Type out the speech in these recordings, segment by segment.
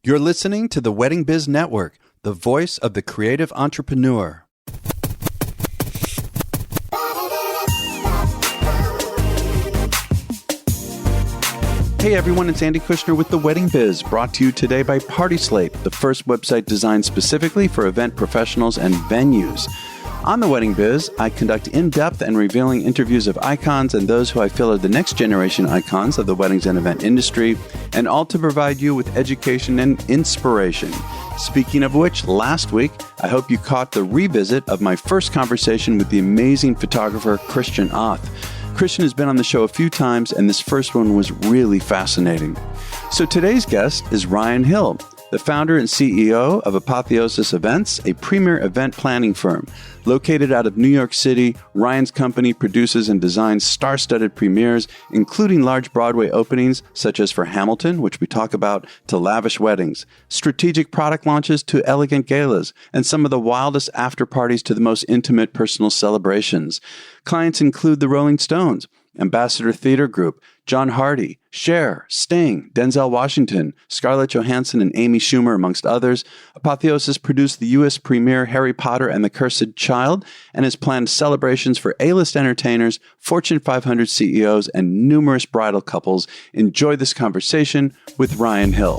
You're listening to the Wedding Biz Network, the voice of the creative entrepreneur. Hey everyone, it's Andy Kushner with The Wedding Biz, brought to you today by Party Slate, the first website designed specifically for event professionals and venues. On The Wedding Biz, I conduct in-depth and revealing interviews of icons and those who I feel are the next generation icons of the weddings and event industry, and all to provide you with education and inspiration. Speaking of which, last week, I hope you caught the revisit of my first conversation with the amazing photographer Christian Oth. Christian has been on the show a few times, and this first one was really fascinating. So today's guest is Ryan Hill, the founder and CEO of Apotheosis Events, a premier event planning firm. Located out of New York City, Ryan's company produces and designs star-studded premieres, including large Broadway openings, such as for Hamilton, which we talk about, to lavish weddings, strategic product launches to elegant galas, and some of the wildest after-parties to the most intimate personal celebrations. Clients include the Rolling Stones, Ambassador Theater Group, John Hardy, Cher, Sting, Denzel Washington, Scarlett Johansson, and Amy Schumer, amongst others. Apotheosis produced the U.S. premiere Harry Potter and the Cursed Child and has planned celebrations for A-list entertainers, Fortune 500 CEOs, and numerous bridal couples. Enjoy this conversation with Ryan Hill.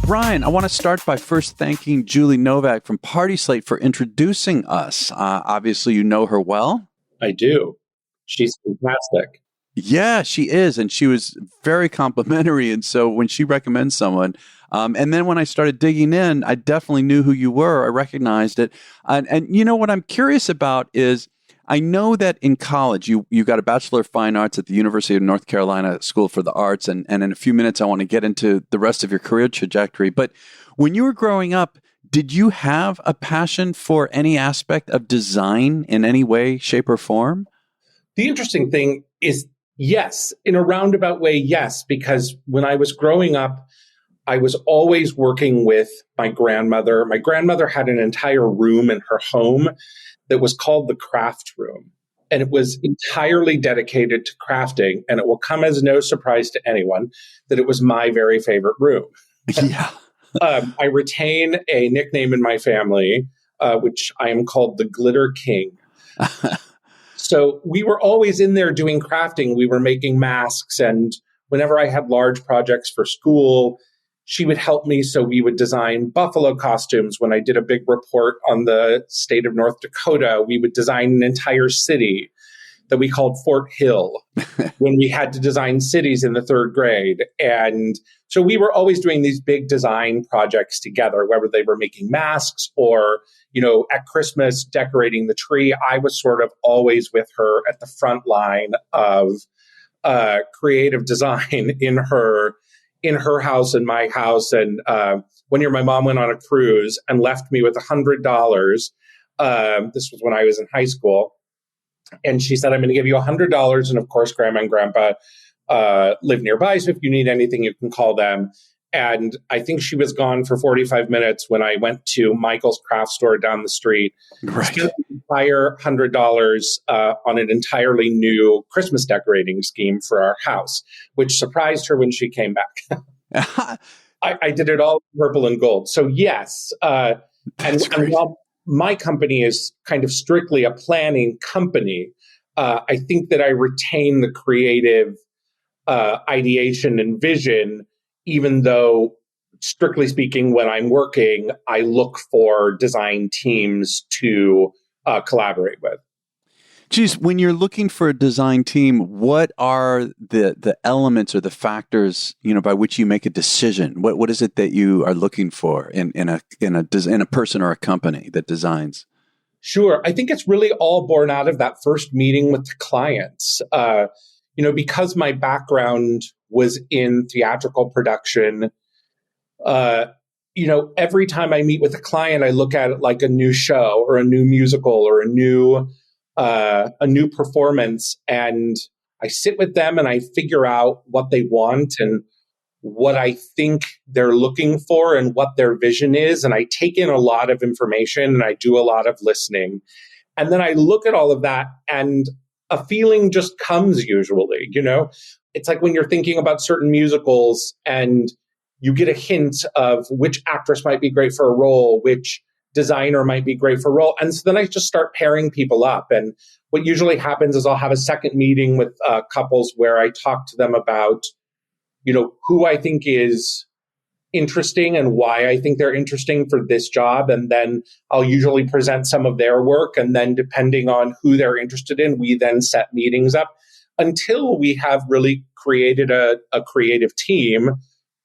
Ryan, I want to start by first thanking Julie Novak from Party Slate for introducing us. Obviously, you know her well. I do. She's fantastic. Yeah, she is. And she was very complimentary. And so when she recommends someone, and then when I started digging in, I definitely knew who you were. I recognized it. And you know what I'm curious about is I know that in college, you got a Bachelor of Fine Arts at the University of North Carolina School for the Arts. And in a few minutes, I want to get into the rest of your career trajectory. But when you were growing up, did you have a passion for any aspect of design in any way, shape, or form? The interesting thing is, yes, in a roundabout way, yes, because when I was growing up, I was always working with my grandmother. My grandmother had an entire room in her home that was called the craft room. And it was entirely dedicated to crafting. And it will come as no surprise to anyone that it was my very favorite room. Yeah. I retain a nickname in my family, which I am called the Glitter King. So we were always in there doing crafting. We were making masks. And whenever I had large projects for school, she would help me. So we would design buffalo costumes. When I did a big report on the state of North Dakota, we would design an entire city that we called Fort Hill when we had to design cities in the third grade. And so we were always doing these big design projects together, whether they were making masks or, you know, at Christmas, decorating the tree. I was sort of always with her at the front line of creative design in her house and my house. And one year my mom went on a cruise and left me with $100. This was when I was in high school. And she said, I'm going to give you $100. And of course, Grandma and Grandpa live nearby. So if you need anything, you can call them. And I think she was gone for 45 minutes when I went to Michael's craft store down the street. Right. Spent the entire $100 on an entirely new Christmas decorating scheme for our house, which surprised her when she came back. I did it all in purple and gold. So yes. And while my company is kind of strictly a planning company, I think that I retain the creative ideation and vision, even though, strictly speaking, when I'm working, I look for design teams to collaborate with. Geez, when you're looking for a design team, what are the elements or the factors, you know, by which you make a decision? What is it that you are looking for in a person or a company that designs? Sure, I think it's really all born out of that first meeting with the clients. You know, because my background was in theatrical production, you know, every time I meet with a client, I look at it like a new show or a new musical or a new performance, and I sit with them and I figure out what they want and what I think they're looking for and what their vision is. And I take in a lot of information and I do a lot of listening. And then I look at all of that and a feeling just comes usually, It's like when you're thinking about certain musicals and you get a hint of which actress might be great for a role, which designer might be great for a role. And so then I just start pairing people up. And what usually happens is I'll have a second meeting with couples where I talk to them about, who I think is interesting and why I think they're interesting for this job. And then I'll usually present some of their work. And then depending on who they're interested in, we then set meetings up until we have really created a creative team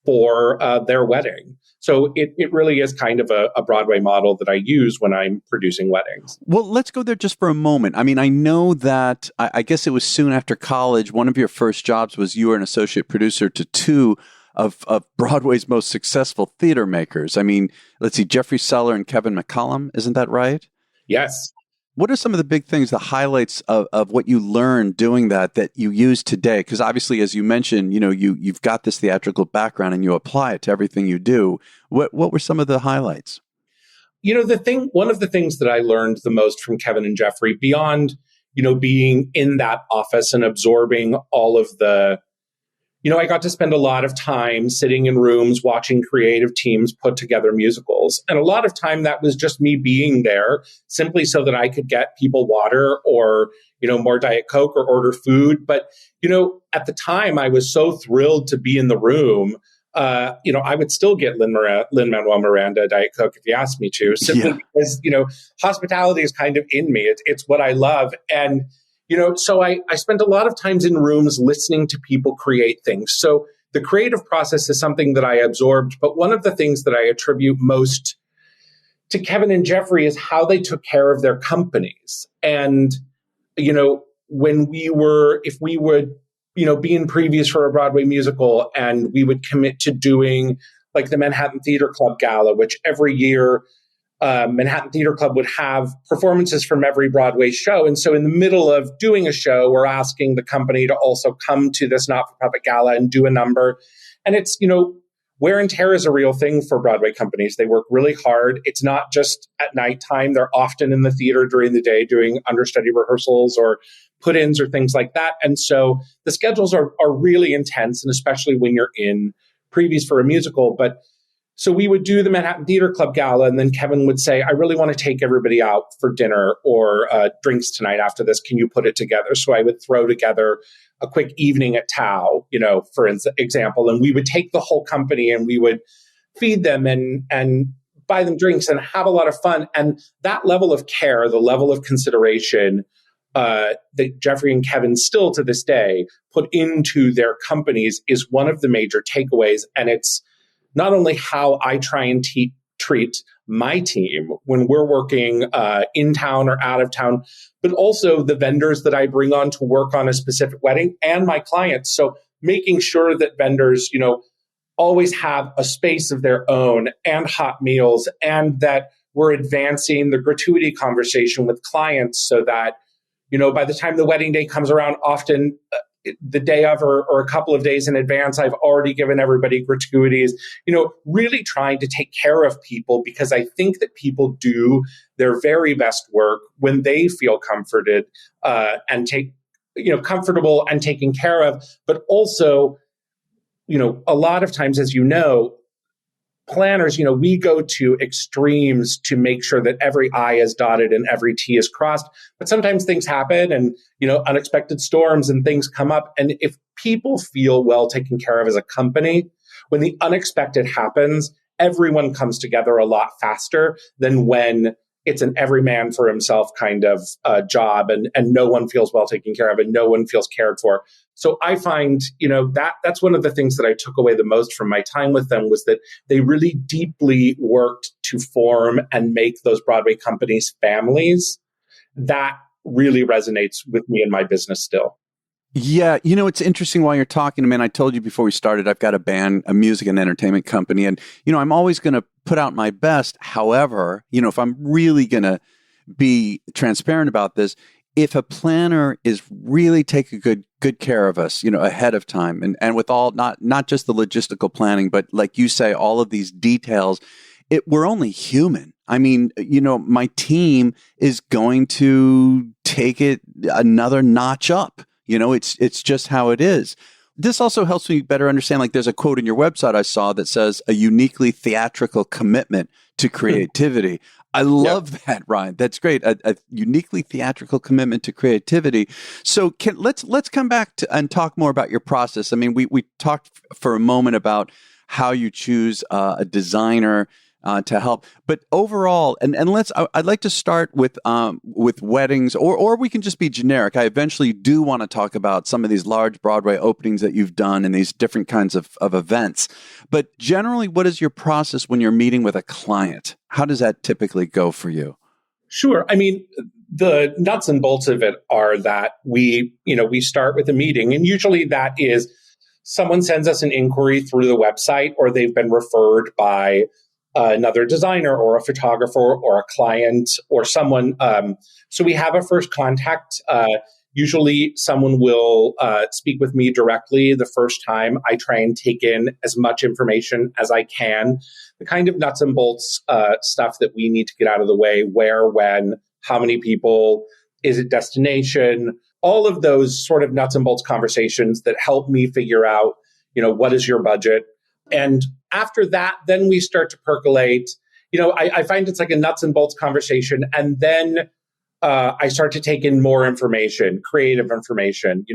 for their wedding. So it really is kind of a Broadway model that I use when I'm producing weddings. Well, let's go there just for a moment. I mean, I know that, I guess it was soon after college, one of your first jobs was you were an associate producer to two of Broadway's most successful theater makers. I mean, let's see, Jeffrey Seller and Kevin McCollum. Isn't that right? Yes. What are some of the big things, the highlights of what you learned doing that you use today? Because obviously, as you mentioned, you've got this theatrical background and you apply it to everything you do. What were some of the highlights? One of the things that I learned the most from Kevin and Jeffrey, beyond, being in that office and absorbing all of the, I got to spend a lot of time sitting in rooms watching creative teams put together musicals. And a lot of time that was just me being there simply so that I could get people water or, more Diet Coke or order food. But, at the time I was so thrilled to be in the room. I would still get Lin-Manuel Miranda Diet Coke if you asked me to, simply because, hospitality is kind of in me. It's what I love. And so I spent a lot of times in rooms listening to people create things. So the creative process is something that I absorbed. But one of the things that I attribute most to Kevin and Jeffrey is how they took care of their companies. And, if we would, be in previews for a Broadway musical and we would commit to doing like the Manhattan Theater Club Gala, which every year Manhattan Theater Club would have performances from every Broadway show. And so in the middle of doing a show, we're asking the company to also come to this not-for-profit gala and do a number. And it's, wear and tear is a real thing for Broadway companies. They work really hard. It's not just at nighttime. They're often in the theater during the day doing understudy rehearsals or put-ins or things like that. And so the schedules are really intense, and especially when you're in previews for a musical. But so we would do the Manhattan Theater Club Gala, and then Kevin would say, I really want to take everybody out for dinner or drinks tonight after this. Can you put it together? So I would throw together a quick evening at Tao, for example, and we would take the whole company and we would feed them and buy them drinks and have a lot of fun. And that level of care, the level of consideration that Jeffrey and Kevin still to this day put into their companies is one of the major takeaways. And it's not only how I try and treat my team when we're working in town or out of town, but also the vendors that I bring on to work on a specific wedding and my clients. So making sure that vendors, always have a space of their own and hot meals, and that we're advancing the gratuity conversation with clients so that, by the time the wedding day comes around, often the day of or a couple of days in advance, I've already given everybody gratuities, really trying to take care of people, because I think that people do their very best work when they feel comforted and comfortable and taken care of. But also, a lot of times, as planners, we go to extremes to make sure that every I is dotted and every T is crossed. But sometimes things happen and, unexpected storms and things come up. And if people feel well taken care of as a company, when the unexpected happens, everyone comes together a lot faster than when it's an every man for himself kind of job and no one feels well taken care of and no one feels cared for. So I find, that's one of the things that I took away the most from my time with them, was that they really deeply worked to form and make those Broadway companies families. That really resonates with me in my business still. Yeah, it's interesting while you're talking to me, and I told you before we started, I've got a band, a music and entertainment company, and, I'm always going to put out my best. However, if I'm really going to be transparent about this, if a planner is really taking good care of us, ahead of time, and with all, not just the logistical planning, but like you say, all of these details, we're only human. I mean, my team is going to take it another notch up. It's just how it is. This also helps me better understand, like there's a quote in your website I saw that says a uniquely theatrical commitment to creativity. I love that, Ryan. That's great. A uniquely theatrical commitment to creativity. So let's come back to and talk more about your process. I mean, we talked for a moment about how you choose a designer to help, but overall, I'd like to start with weddings, or we can just be generic. I eventually do want to talk about some of these large Broadway openings that you've done and these different kinds of events. But generally, what is your process when you're meeting with a client? How does that typically go for you? Sure. I mean, the nuts and bolts of it are that we start with a meeting, and usually that is someone sends us an inquiry through the website, or they've been referred by another designer or a photographer or a client or someone. So we have a first contact. Usually someone will speak with me directly the first time. I try and take in as much information as I can, the kind of nuts and bolts stuff that we need to get out of the way: where, when, how many people, is it destination, all of those sort of nuts and bolts conversations that help me figure out, what is your budget? And after that, then we start to percolate. I find it's like a nuts and bolts conversation. And then I start to take in more information, creative information.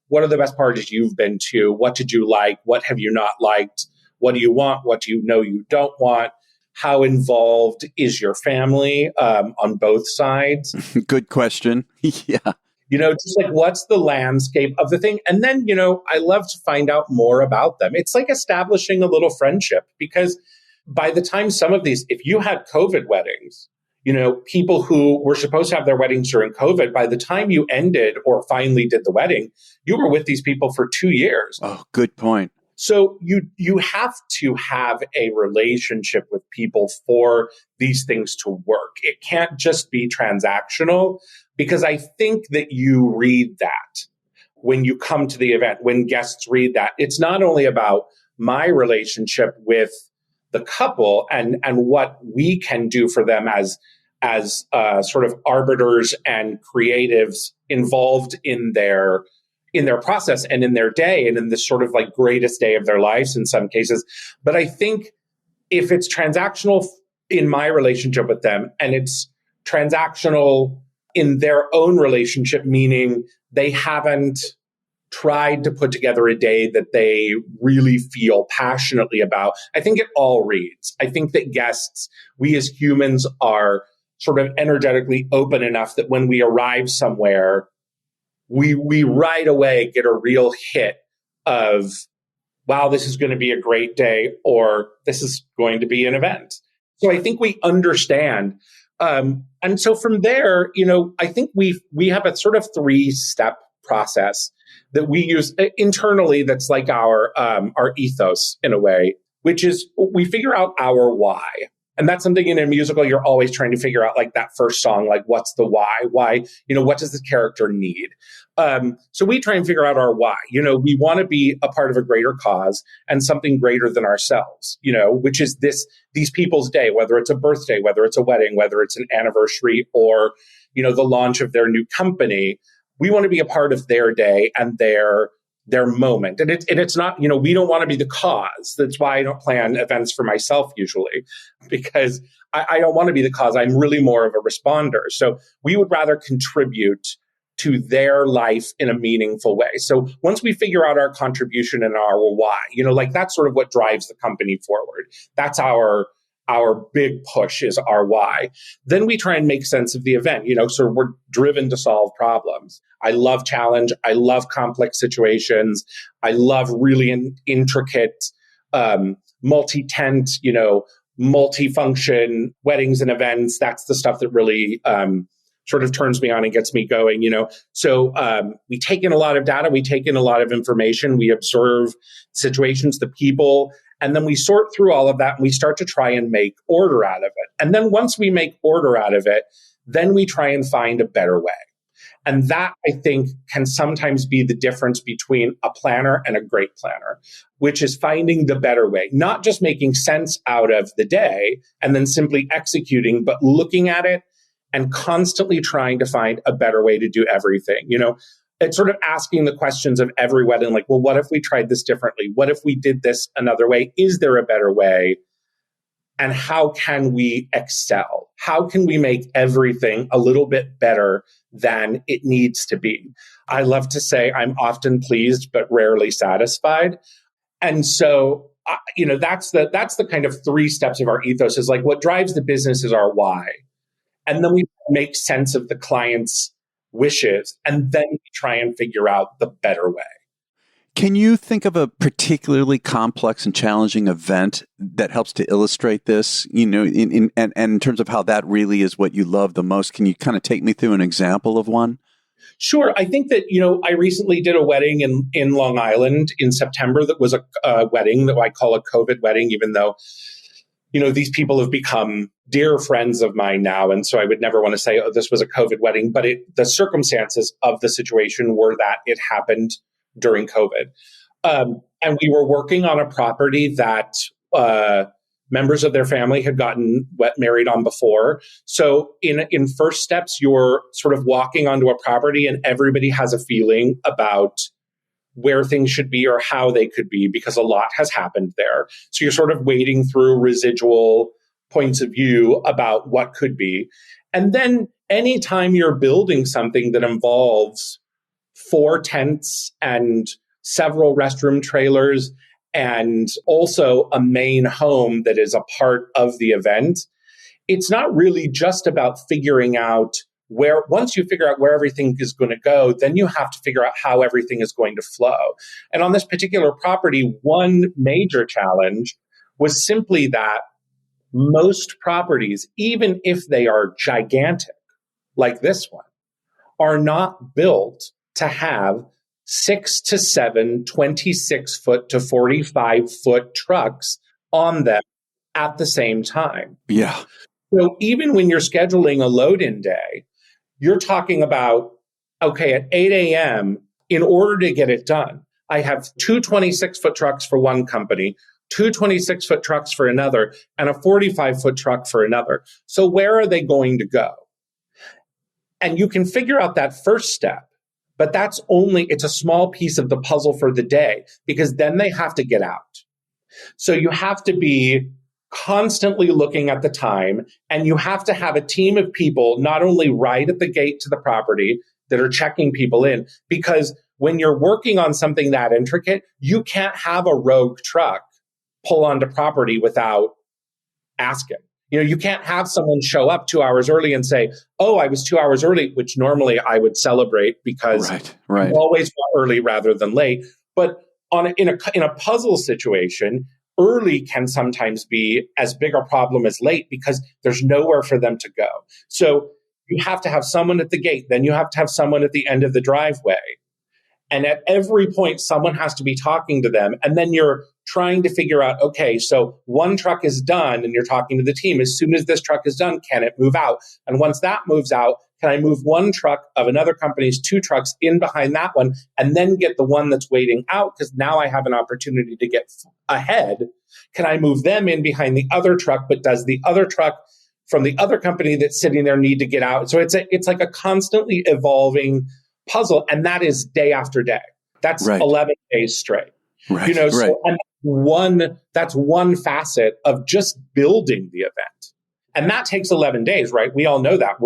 What are the best parties you've been to? What did you like? What have you not liked? What do you want? What do you know you don't want? How involved is your family on both sides? Good question. Yeah. Just like, what's the landscape of the thing? And then, I love to find out more about them. It's like establishing a little friendship, because by the time some of these, if you had COVID weddings, people who were supposed to have their weddings during COVID, by the time you ended or finally did the wedding, you were with these people for 2 years. Oh, good point. So you have to have a relationship with people for these things to work. It can't just be transactional, because I think that you read that when you come to the event, when guests read that. It's not only about my relationship with the couple and what we can do for them as sort of arbiters and creatives involved in their process and in their day and in this sort of like greatest day of their lives in some cases. But I think if it's transactional in my relationship with them, and it's transactional in their own relationship, meaning they haven't tried to put together a day that they really feel passionately about, I think it all reads. I think that guests, we as humans, are sort of energetically open enough that when we arrive somewhere, we right away get a real hit of, wow, this is going to be a great day, or this is going to be an event. So I think we understand. And so from there, I think we have a sort of 3-step process that we use internally. That's like our ethos in a way, which is we figure out our why. And that's something in a musical, you're always trying to figure out, like that first song, like what's the why? Why, what does the character need? So we try and figure out our why. We want to be a part of a greater cause and something greater than ourselves, which is these people's day, whether it's a birthday, whether it's a wedding, whether it's an anniversary, or, the launch of their new company. We want to be a part of their day and their moment. And it's not, we don't want to be the cause. That's why I don't plan events for myself usually, because I don't want to be the cause. I'm really more of a responder. So we would rather contribute to their life in a meaningful way. So once we figure out our contribution and our why, that's sort of what drives the company forward. That's our big push, is our why. Then we try and make sense of the event, so we're driven to solve problems. I love challenge. I love complex situations. I love really intricate, multi-tent, multi-function weddings and events. That's the stuff that really sort of turns me on and gets me going, So we take in a lot of data. We take in a lot of information. We observe situations, the people, and then we sort through all of that and we start to try and make order out of it. And then once we make order out of it, then we try and find a better way. And that, I think, can sometimes be the difference between a planner and a great planner, which is finding the better way, not just making sense out of the day and then simply executing, but looking at it and constantly trying to find a better way to do everything. It's sort of asking the questions of every wedding, like, well, what if we tried this differently? What if we did this another way? Is there a better way? And how can we excel? How can we make everything a little bit better than it needs to be? I love to say I'm often pleased, but rarely satisfied. And so, that's the kind of 3 steps of our ethos is like what drives the business is our why. And then we make sense of the client's wishes, and then we try and figure out the better way. Can you think of a particularly complex and challenging event that helps to illustrate this, in terms of how that really is what you love the most? Can you kind of take me through an example of one? Sure. I think that, I recently did a wedding in Long Island in September that was a wedding that I call a COVID wedding, even though, these people have become dear friends of mine now. And so I would never want to say, oh, this was a COVID wedding, but the circumstances of the situation were that it happened during COVID. And we were working on a property that members of their family had gotten married on before. So in first steps, you're sort of walking onto a property and everybody has a feeling about where things should be or how they could be because a lot has happened there. So you're sort of wading through residual points of view about what could be. And then anytime you're building something that involves 4 tents and several restroom trailers and also a main home that is a part of the event, it's not really just about figuring out once you figure out where everything is going to go, then you have to figure out how everything is going to flow. And on this particular property, one major challenge was simply that most properties, even if they are gigantic, like this one, are not built to have 6 to 7 26-foot to 45-foot trucks on them at the same time. Yeah. So even when you're scheduling a load-in day, you're talking about, okay, at 8 a.m., in order to get it done, I have 2 26-foot trucks for one company, 2 26-foot trucks for another, and a 45-foot truck for another. So where are they going to go? And you can figure out that first step, but it's a small piece of the puzzle for the day because then they have to get out. So you have to be constantly looking at the time, and you have to have a team of people not only right at the gate to the property that are checking people in, because when you're working on something that intricate, you can't have a rogue truck pull onto property without asking. You can't have someone show up 2 hours early and say, oh, I was 2 hours early, which normally I would celebrate because right. I'm always early rather than late. But in a puzzle situation, early can sometimes be as big a problem as late because there's nowhere for them to go. So you have to have someone at the gate, then you have to have someone at the end of the driveway. And at every point, someone has to be talking to them. And then you're trying to figure out, okay, so one truck is done and you're talking to the team. As soon as this truck is done, can it move out? And once that moves out, can I move one truck of another company's 2 trucks in behind that one and then get the one that's waiting out? Because now I have an opportunity to get ahead. Can I move them in behind the other truck? But does the other truck from the other company that's sitting there need to get out? So it's like a constantly evolving puzzle. And that is day after day. That's right. 11 days straight. Right. So and that's one facet of just building the event. And that takes 11 days, right? We all know that.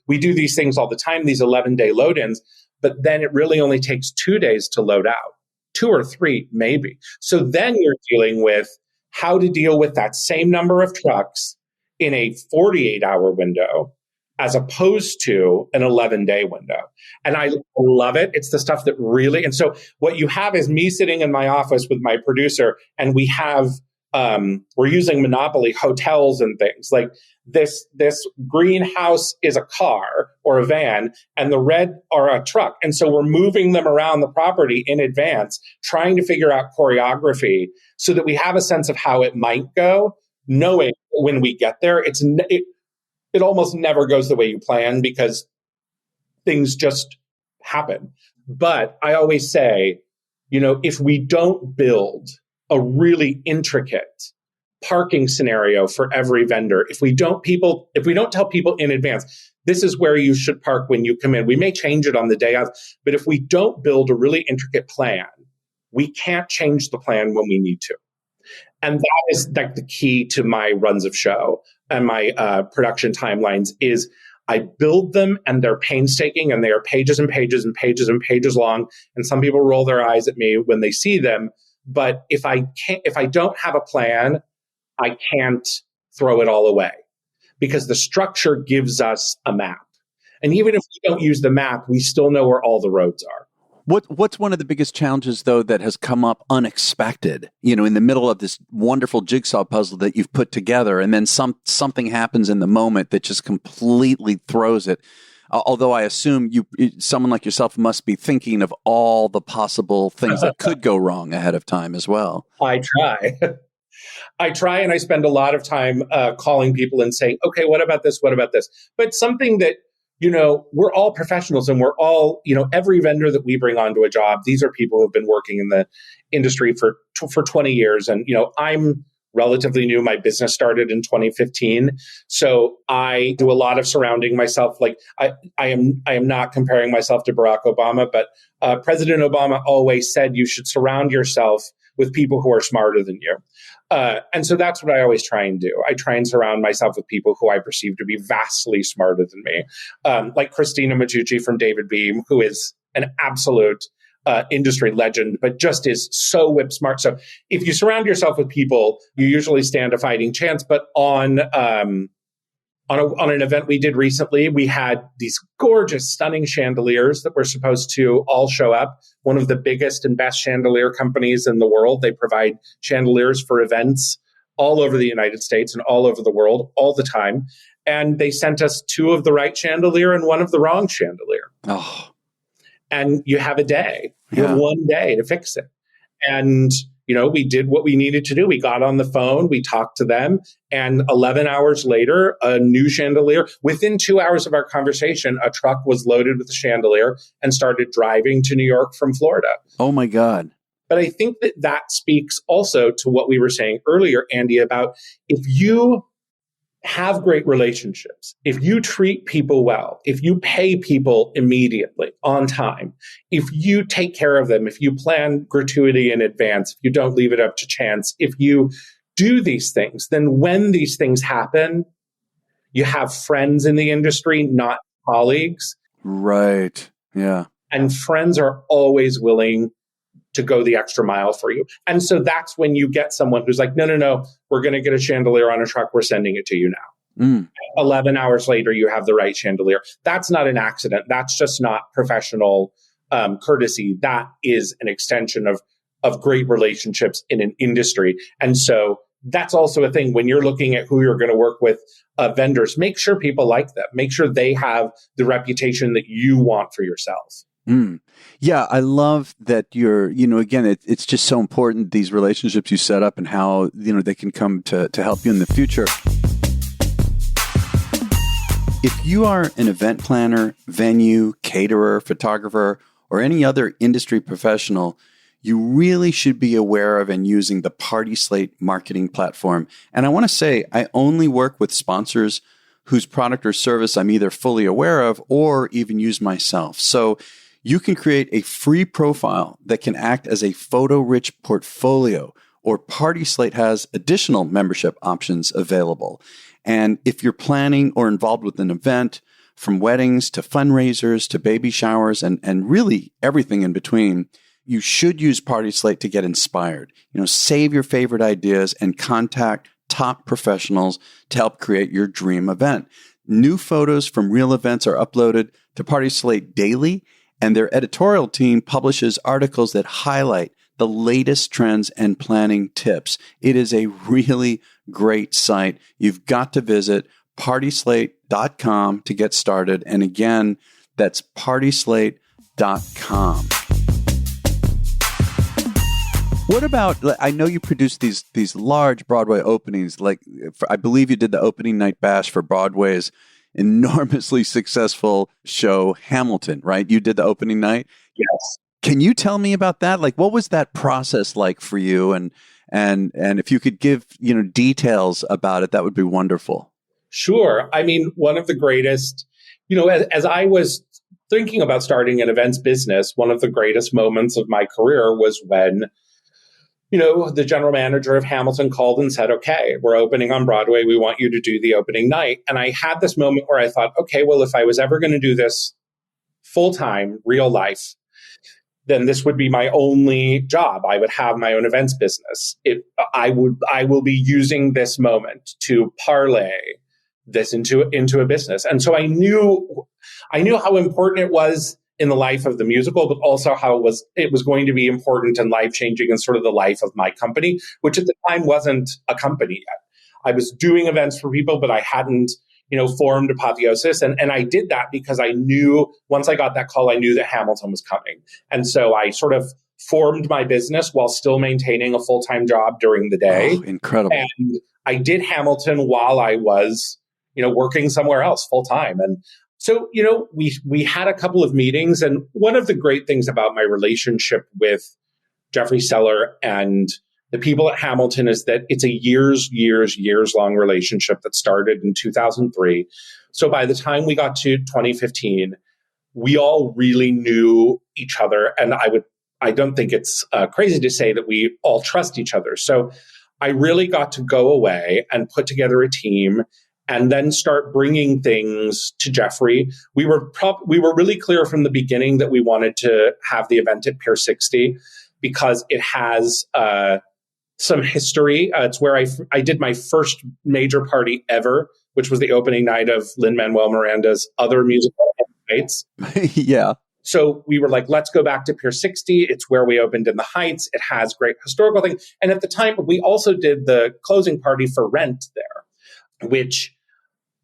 We do these things all the time, these 11-day load-ins, but then it really only takes 2 days to load out, 2 or 3 maybe. So then you're dealing with how to deal with that same number of trucks in a 48-hour window as opposed to an 11-day window. And I love it. It's the stuff that really, and so what you have is me sitting in my office with my producer, and we have, we're using Monopoly hotels and things like this greenhouse is a car or a van and the red are a truck. And so we're moving them around the property in advance, trying to figure out choreography so that we have a sense of how it might go, knowing when we get there, it almost never goes the way you plan because things just happen. But I always say, if we don't build a really intricate parking scenario for every vendor, if we don't tell people in advance, this is where you should park when you come in. We may change it on the day of, but if we don't build a really intricate plan, we can't change the plan when we need to. And that is like the key to my runs of show and my production timelines is I build them and they're painstaking and they are pages and pages and pages and pages long. And some people roll their eyes at me when they see them. But if I don't have a plan, I can't throw it all away because the structure gives us a map. And even if we don't use the map, we still know where all the roads are. What's one of the biggest challenges, though, that has come up unexpected, in the middle of this wonderful jigsaw puzzle that you've put together, and then something happens in the moment that just completely throws it? Although I assume someone like yourself must be thinking of all the possible things that could go wrong ahead of time as well. I try. And I spend a lot of time calling people and saying, okay, what about this? What about this? But something that, we're all professionals and we're all, every vendor that we bring onto a job, these are people who have been working in the industry for 20 years. And, I'm relatively new. My business started in 2015. So I do a lot of surrounding myself. Like I am not comparing myself to Barack Obama, but President Obama always said you should surround yourself with people who are smarter than you. And so that's what I always try and do. I try and surround myself with people who I perceive to be vastly smarter than me, like Christina Matucci from David Beam, who is an absolute industry legend, but just is so whip smart. So if you surround yourself with people, you usually stand a fighting chance. But on an event we did recently, we had these gorgeous, stunning chandeliers that were supposed to all show up. One of the biggest and best chandelier companies in the world. They provide chandeliers for events all over the United States and all over the world all the time. And they sent us 2 of the right chandelier and 1 of the wrong chandelier. Oh. And you have a day. You have 1 day to fix it. And we did what we needed to do. We got on the phone, we talked to them, and 11 hours later, a new chandelier. Within 2 hours of our conversation, a truck was loaded with the chandelier and started driving to New York from Florida. Oh my God. But I think that speaks also to what we were saying earlier, Andy, about if you have great relationships, if you treat people well, if you pay people immediately on time, if you take care of them, if you plan gratuity in advance, if you don't leave it up to chance, if you do these things, then when these things happen, you have friends in the industry, not colleagues. Right. Yeah. And friends are always willing to go the extra mile for you. And so that's when you get someone who's like, no, we're going to get a chandelier on a truck. We're sending it to you now. 11 hours later, you have the right chandelier. That's not an accident. That's just not professional courtesy. That is an extension of great relationships in an industry. And so that's also a thing when you're looking at who you're going to work with, vendors, make sure people like them. Make sure they have the reputation that you want for yourself. Yeah, I love that you're, again, it's just so important, these relationships you set up and how, they can come to help you in the future. If you are an event planner, venue, caterer, photographer, or any other industry professional, you really should be aware of and using the Party Slate marketing platform. And I want to say, I only work with sponsors whose product or service I'm either fully aware of or even use myself. So you can create a free profile that can act as a photo-rich portfolio, or Party Slate has additional membership options available. And if you're planning or involved with an event, from weddings to fundraisers to baby showers and really everything in between, you should use Party Slate to get inspired. Save your favorite ideas and contact top professionals to help create your dream event. New photos from real events are uploaded to Party Slate daily, and their editorial team publishes articles that highlight the latest trends and planning tips. It is a really great site. You've got to visit partyslate.com to get started. And again, that's partyslate.com. What about, I know you produce these large Broadway openings, I believe you did the opening night bash for Broadway's enormously successful show, Hamilton, right? You did the opening night. Yes. Can you tell me about that? Like, what was that process like for you? And if you could give, details about it, that would be wonderful. Sure. I mean, one of the greatest, as I was thinking about starting an events business, one of the greatest moments of my career was when, the general manager of Hamilton called and said, okay, we're opening on Broadway. We want you to do the opening night. And I had this moment where I thought, okay, well, if I was ever going to do this full time, real life, then this would be my only job. I would have my own events business. I will be using this moment to parlay this into a business. And so I knew how important it was in the life of the musical, but also how it was going to be important and life-changing in sort of the life of my company, which at the time wasn't a company yet. I was doing events for people, but I hadn't formed Apotheosis. And I did that because I knew, once I got that call, I knew that Hamilton was coming. And so I sort of formed my business while still maintaining a full-time job during the day. Oh, incredible. And I did Hamilton while I was, working somewhere else full-time. And so, we had a couple of meetings. And one of the great things about my relationship with Jeffrey Seller and the people at Hamilton is that it's a years long relationship that started in 2003. So by the time we got to 2015, we all really knew each other. And I don't think it's crazy to say that we all trust each other. So I really got to go away and put together a team and then start bringing things to Jeffrey. We were really clear from the beginning that we wanted to have the event at Pier 60 because it has some history. It's where I did my first major party ever, which was the opening night of Lin-Manuel Miranda's other musical, Heights. Yeah. So we were like, let's go back to Pier 60. It's where we opened in the Heights. It has great historical things. And at the time, we also did the closing party for Rent there, which,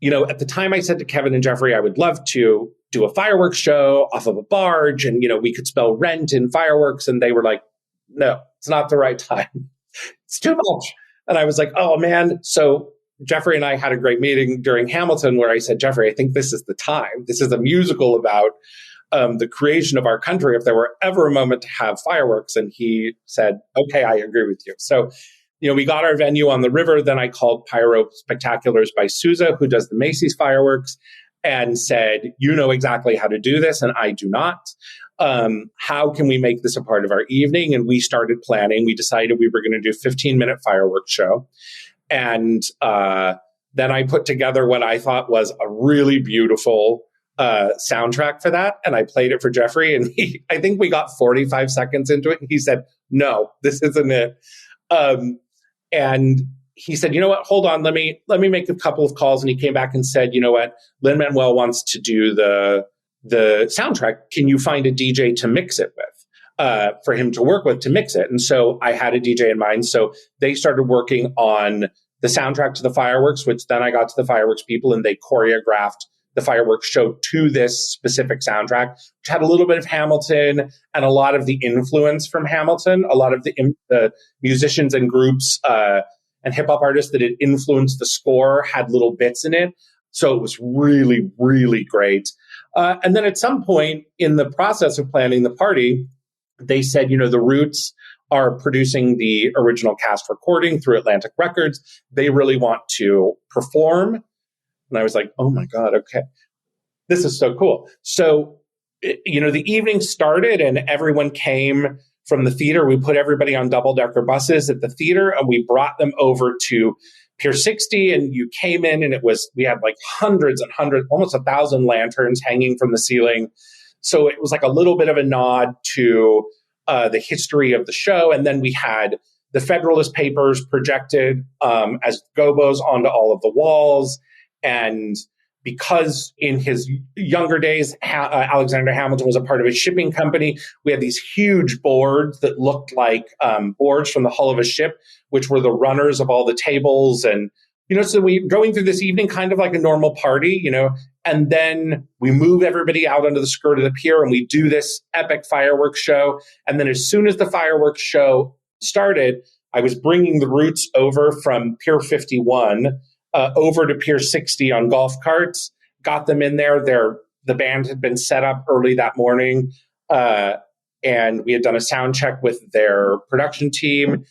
at the time I said to Kevin and Jeffrey, I would love to do a fireworks show off of a barge and, we could spell rent in fireworks. And they were like, no, it's not the right time. It's too much. And I was like, oh man. So Jeffrey and I had a great meeting during Hamilton where I said, Jeffrey, I think this is the time. This is a musical about the creation of our country. If there were ever a moment to have fireworks. And he said, okay, I agree with you. So, we got our venue on the river. Then I called Pyro Spectaculars by Sousa, who does the Macy's fireworks, and said, you know exactly how to do this, and I do not. How can we make this a part of our evening? And we started planning. We decided we were going to do a 15-minute fireworks show. And then I put together what I thought was a really beautiful soundtrack for that. And I played it for Jeffrey. And I think we got 45 seconds into it. And he said, no, this isn't it. And he said, you know what, hold on, let me make a couple of calls. And he came back and said, you know what, Lin-Manuel wants to do the soundtrack. Can you find a DJ to mix it with, for him to work with to mix it? And so I had a DJ in mind. So they started working on the soundtrack to the fireworks, which then I got to the fireworks people and they choreographed the fireworks show to this specific soundtrack, which had a little bit of Hamilton and a lot of the influence from Hamilton. A lot of the musicians and groups and hip hop artists that had influenced the score had little bits in it. So it was really, really great. And then at some point in the process of planning the party, they said, the Roots are producing the original cast recording through Atlantic Records. They really want to perform. And I was like, oh my God, okay. This is so cool. So, the evening started and everyone came from the theater. We put everybody on double-decker buses at the theater and we brought them over to Pier 60. And you came in and we had like hundreds and hundreds, almost 1,000 lanterns hanging from the ceiling. So it was like a little bit of a nod to the history of the show. And then we had the Federalist Papers projected as gobos onto all of the walls. And because in his younger days, Alexander Hamilton was a part of a shipping company, we had these huge boards that looked like boards from the hull of a ship, which were the runners of all the tables. And, so we going through this evening kind of like a normal party, and then we move everybody out onto the skirt of the pier and we do this epic fireworks show. And then as soon as the fireworks show started, I was bringing the Roots over from Pier 51 over to Pier 60 on golf carts. got them in there. The band had been set up early that morning, and we had done a sound check with their production team.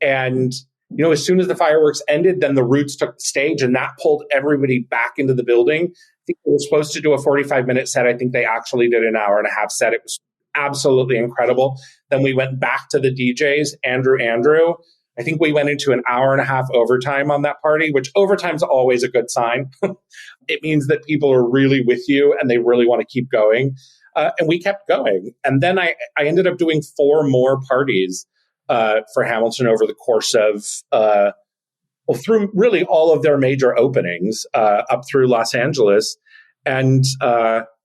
And, as soon as the fireworks ended, then the Roots took the stage, and that pulled everybody back into the building. I think they were supposed to do a 45-minute set. I think they actually did an hour and a half set. It was absolutely incredible. Then we went back to the DJs, Andrew. I think we went into an hour and a half overtime on that party, which overtime's always a good sign. It means that people are really with you and they really want to keep going. And we kept going. And then I ended up doing 4 more parties for Hamilton over the course of, through really all of their major openings up through Los Angeles. And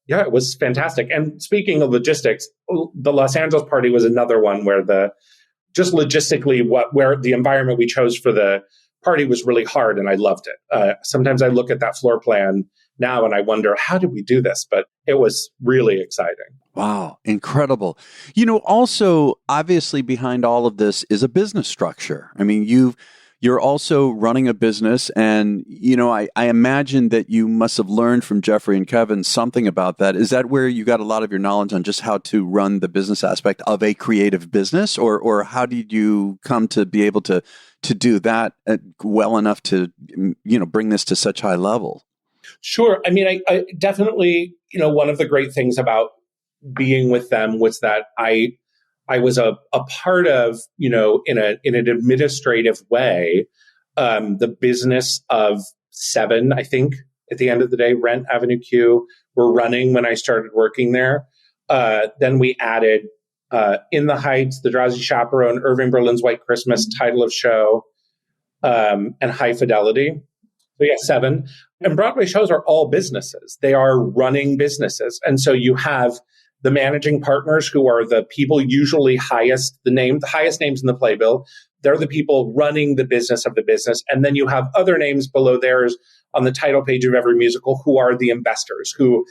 it was fantastic. And speaking of logistics, the Los Angeles party was another one where just logistically, where the environment we chose for the party was really hard, and I loved it. Sometimes I look at that floor plan now and I wonder, how did we do this? But it was really exciting. Wow, incredible. Also, obviously behind all of this is a business structure. I mean, you're also running a business, and, I imagine that you must have learned from Jeffrey and Kevin something about that. Is that where you got a lot of your knowledge on just how to run the business aspect of a creative business, or how did you come to be able to do that well enough to, bring this to such high level? Sure. I mean, I definitely, one of the great things about being with them was that I was a part of, in an administrative way, the business of 7, I think, at the end of the day, Rent, Avenue Q, were running when I started working there. Then we added In the Heights, The Drowsy Chaperone, Irving Berlin's White Christmas, Title of Show, and High Fidelity. So 7. And Broadway shows are all businesses. They are running businesses. And so you have the managing partners, who are the people usually the highest names in the playbill. They're the people running the business of the business. And then you have other names below theirs on the title page of every musical who are the investors, who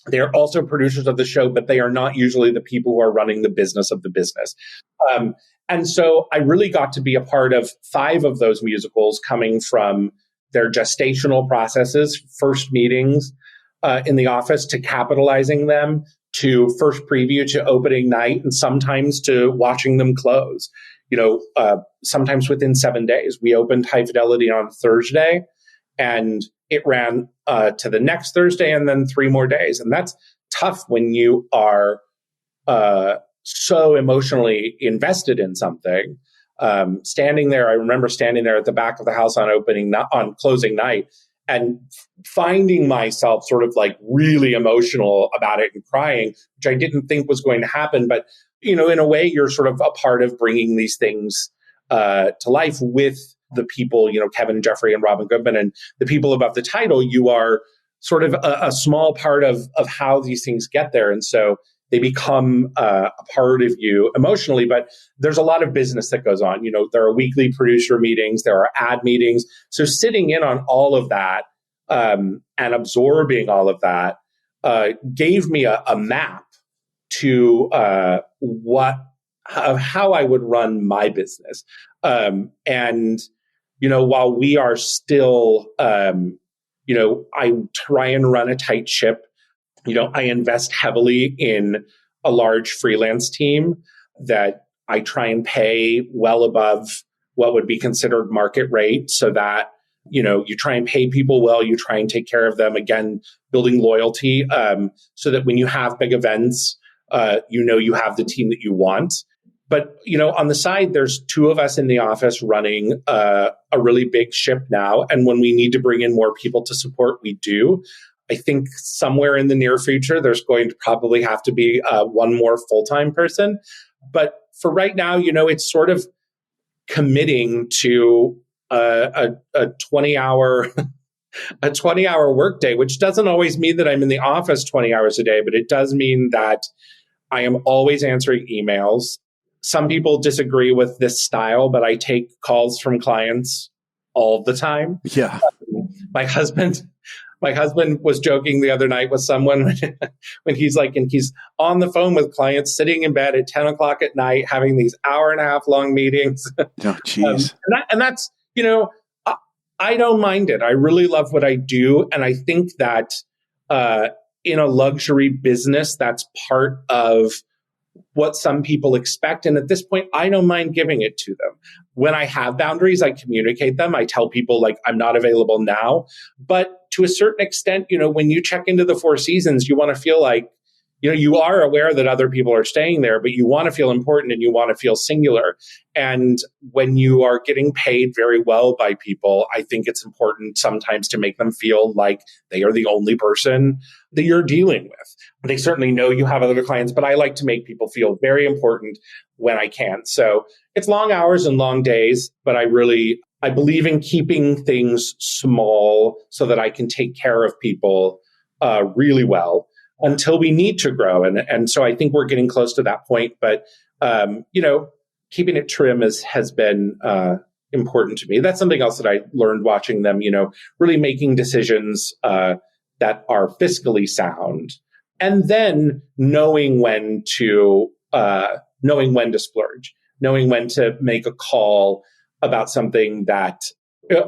they're also producers of the show, but they are not usually the people who are running the business of the business. And so I really got to be a part of 5 of those musicals, coming from their gestational processes, first meetings in the office, to capitalizing them, to first preview, to opening night, and sometimes to watching them close. Sometimes within 7 days. We opened High Fidelity on Thursday, and it ran to the next Thursday, and then 3 more days. And that's tough when you are so emotionally invested in something. I remember standing there at the back of the house on closing night, and finding myself sort of like really emotional about it and crying, which I didn't think was going to happen. But, in a way, you're sort of a part of bringing these things to life with the people, Kevin, Jeffrey, and Robin Goodman, and the people above the title. You are sort of a small part of how these things get there. And so they become a part of you emotionally, but there's a lot of business that goes on. There are weekly producer meetings, there are ad meetings. So sitting in on all of that and absorbing all of that gave me a map to how I would run my business. And while we are still, I try and run a tight ship. I invest heavily in a large freelance team that I try and pay well above what would be considered market rate, so that, you try and pay people well, you try and take care of them, again, building loyalty, so that when you have big events, you have the team that you want. But, on the side, there's 2 of us in the office running a really big ship now. And when we need to bring in more people to support, we do. I think somewhere in the near future, there's going to probably have to be 1 more full-time person. But for right now, it's sort of committing to a 20-hour a 20-hour workday, which doesn't always mean that I'm in the office 20 hours a day, but it does mean that I am always answering emails. Some people disagree with this style, but I take calls from clients all the time. Yeah. My husband was joking the other night with someone when he's on the phone with clients, sitting in bed at 10 o'clock at night, having these hour-and-a-half long meetings. Oh, geez. And that's, I don't mind it. I really love what I do. And I think that in a luxury business, that's part of what some people expect. And at this point, I don't mind giving it to them. When I have boundaries, I communicate them. I tell people like, I'm not available now. But to a certain extent, when you check into the Four Seasons, you want to feel like, you are aware that other people are staying there, but you want to feel important and you want to feel singular. And when you are getting paid very well by people, I think it's important sometimes to make them feel like they are the only person that you're dealing with. They certainly know you have other clients, but I like to make people feel very important when I can. So it's long hours and long days, but I believe in keeping things small so that I can take care of people really well until we need to grow. And so I think we're getting close to that point. But, keeping it trim has been important to me. That's something else that I learned watching them, really making decisions that are fiscally sound. And then knowing when to splurge, knowing when to make a call about something that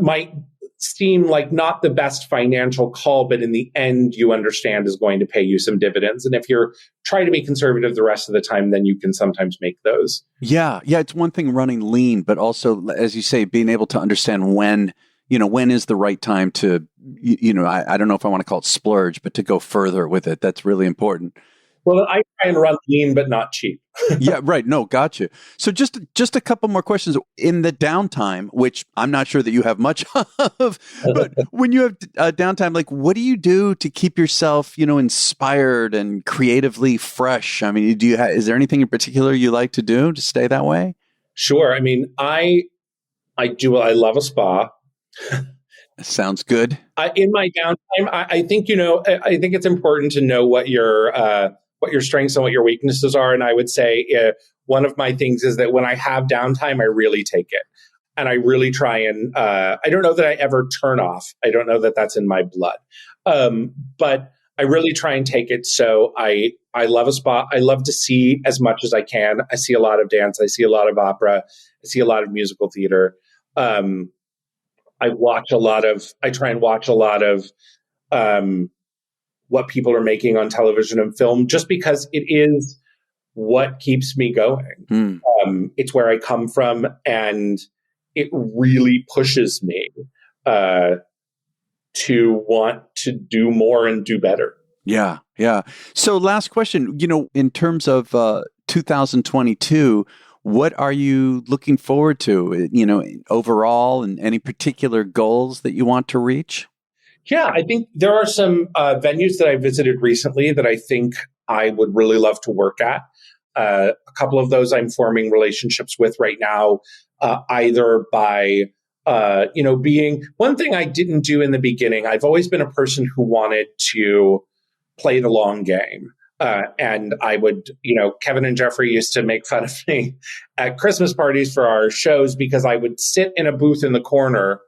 might seem like not the best financial call, but in the end, you understand is going to pay you some dividends. And if you're trying to be conservative the rest of the time, then you can sometimes make those. Yeah. It's one thing running lean, but also, as you say, being able to understand when is the right time to, I don't know if I want to call it splurge, but to go further with it. That's really important. Well, I try and run lean, but not cheap. Yeah, right. No, gotcha. So just a couple more questions. In the downtime, which I'm not sure that you have much of, but when you have downtime, like what do you do to keep yourself, inspired and creatively fresh? I mean, is there anything in particular you like to do to stay that way? Sure. I mean, I love a spa. Sounds good. In my downtime, I think it's important to know what your strengths and what your weaknesses are. And I would say one of my things is that when I have downtime, I really take it, and I really try and I don't know that I ever turn off. I don't know that that's in my blood, but I really try and take it. So I love a spa. I love to see as much as I can. I see a lot of dance. I see a lot of opera. I see a lot of musical theater. I try and watch a lot of what people are making on television and film, just because it is what keeps me going. It's where I come from, and it really pushes me to want to do more and do better. Yeah. So last question, in terms of 2022, what are you looking forward to, overall, and any particular goals that you want to reach? Yeah, I think there are some venues that I visited recently that I think I would really love to work at. A couple of those I'm forming relationships with right now, either by, being one thing I didn't do in the beginning. I've always been a person who wanted to play the long game. And I would, Kevin and Jeffrey used to make fun of me at Christmas parties for our shows because I would sit in a booth in the corner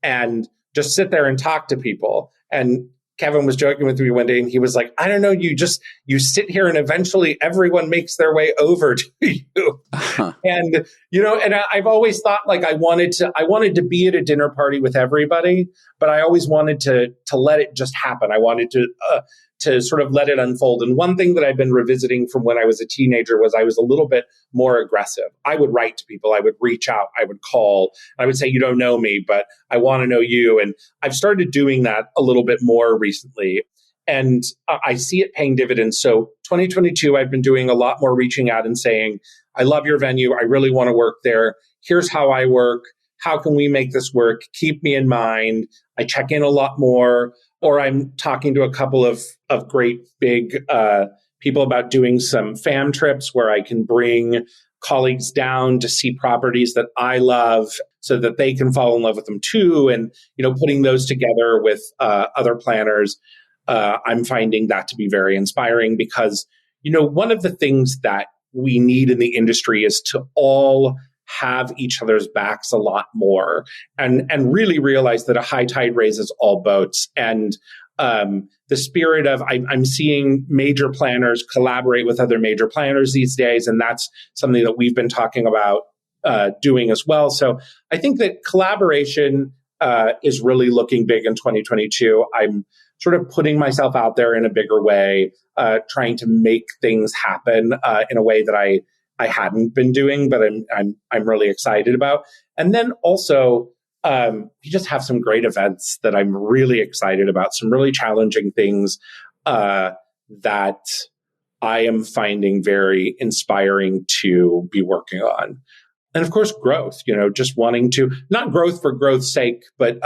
and just sit there and talk to people. And Kevin was joking with me one day, and he was like, I don't know, you sit here and eventually everyone makes their way over to you. Uh-huh. And, I've always thought like I wanted to be at a dinner party with everybody, but I always wanted to let it just happen. I wanted to sort of let it unfold. And one thing that I've been revisiting from when I was a teenager was I was a little bit more aggressive. I would write to people. I would reach out. I would call. I would say, you don't know me, but I want to know you. And I've started doing that a little bit more recently. And I see it paying dividends. So 2022, I've been doing a lot more reaching out and saying, I love your venue. I really want to work there. Here's how I work. How can we make this work? Keep me in mind. I check in a lot more. Or I'm talking to a couple of great big people about doing some fam trips where I can bring colleagues down to see properties that I love so that they can fall in love with them too. And, putting those together with other planners, I'm finding that to be very inspiring because, one of the things that we need in the industry is to all have each other's backs a lot more and really realize that a high tide raises all boats. And the spirit of I'm seeing major planners collaborate with other major planners these days. And that's something that we've been talking about doing as well. So I think that collaboration is really looking big in 2022. I'm sort of putting myself out there in a bigger way, trying to make things happen in a way that I hadn't been doing, but I'm really excited about. And then also, we just have some great events that I'm really excited about, some really challenging things that I am finding very inspiring to be working on. And of course, growth, just wanting to, not growth for growth's sake, but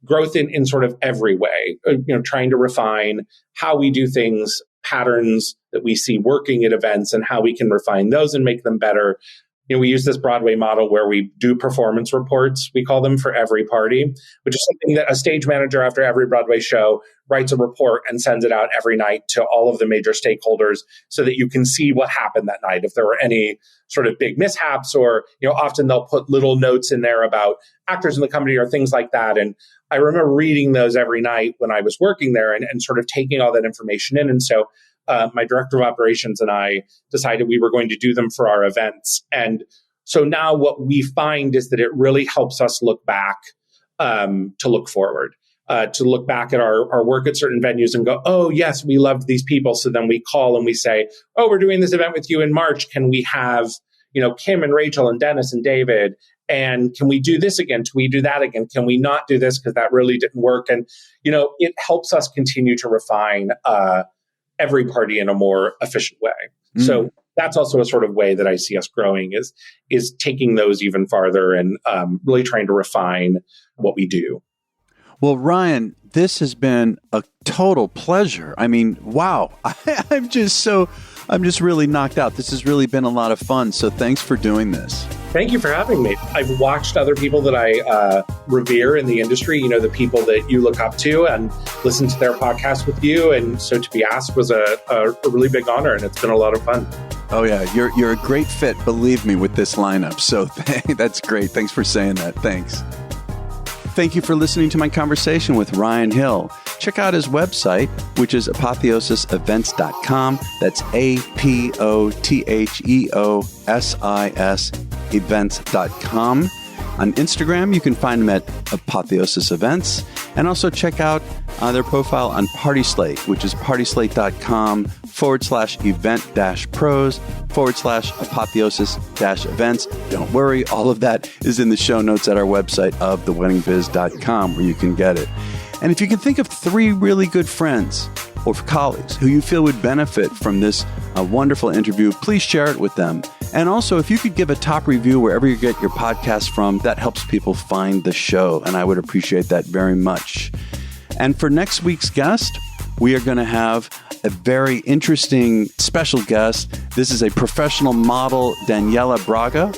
growth in sort of every way, trying to refine how we do things, patterns that we see working at events and how we can refine those and make them better. We use this Broadway model where we do performance reports, we call them, for every party, which is something that a stage manager after every Broadway show writes a report and sends it out every night to all of the major stakeholders so that you can see what happened that night. If there were any sort of big mishaps, or, often they'll put little notes in there about actors in the company or things like that. And I remember reading those every night when I was working there and sort of taking all that information in. And so my director of operations and I decided we were going to do them for our events. And so now what we find is that it really helps us look back, to look forward, to look back at our work at certain venues and go, oh, yes, we loved these people. So then we call and we say, oh, we're doing this event with you in March. Can we have, Kim and Rachel and Dennis and David? And can we do this again? Can we do that again? Can we not do this because that really didn't work? And, it helps us continue to refine every party in a more efficient way. So that's also a sort of way that I see us growing is taking those even farther and really trying to refine what we do. Well, Ryan, this has been a total pleasure. I mean, wow. I'm just really knocked out. This has really been a lot of fun. So thanks for doing this. Thank you for having me. I've watched other people that I revere in the industry, the people that you look up to, and listened to their podcast with you. And so to be asked was a really big honor, and it's been a lot of fun. Oh, yeah. You're a great fit, believe me, with this lineup. So that's great. Thanks for saying that. Thanks. Thank you for listening to my conversation with Ryan Hill. Check out his website, which is apotheosisevents.com. That's APOTHEOSIS events.com. On Instagram, you can find them at Apotheosis Events. And also check out their profile on Party Slate, which is partyslate.com/event-pros/apotheosis-events. Don't worry, all of that is in the show notes at our website of theweddingbiz.com, where you can get it. And if you can think of 3 really good friends or colleagues who you feel would benefit from this wonderful interview, please share it with them. And also, if you could give a top review wherever you get your podcast from, that helps people find the show, and I would appreciate that very much. And for next week's guest, we are going to have a very interesting special guest. This is a professional model, Daniela Braga,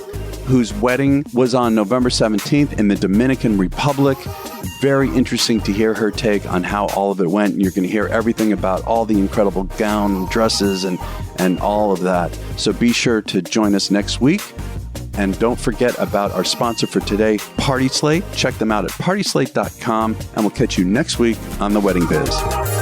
whose wedding was on November 17th in the Dominican Republic. Very interesting to hear her take on how all of it went. And you're going to hear everything about all the incredible gown, dresses, and all of that. So be sure to join us next week. And don't forget about our sponsor for today, Party Slate. Check them out at partyslate.com, and we'll catch you next week on The Wedding Biz.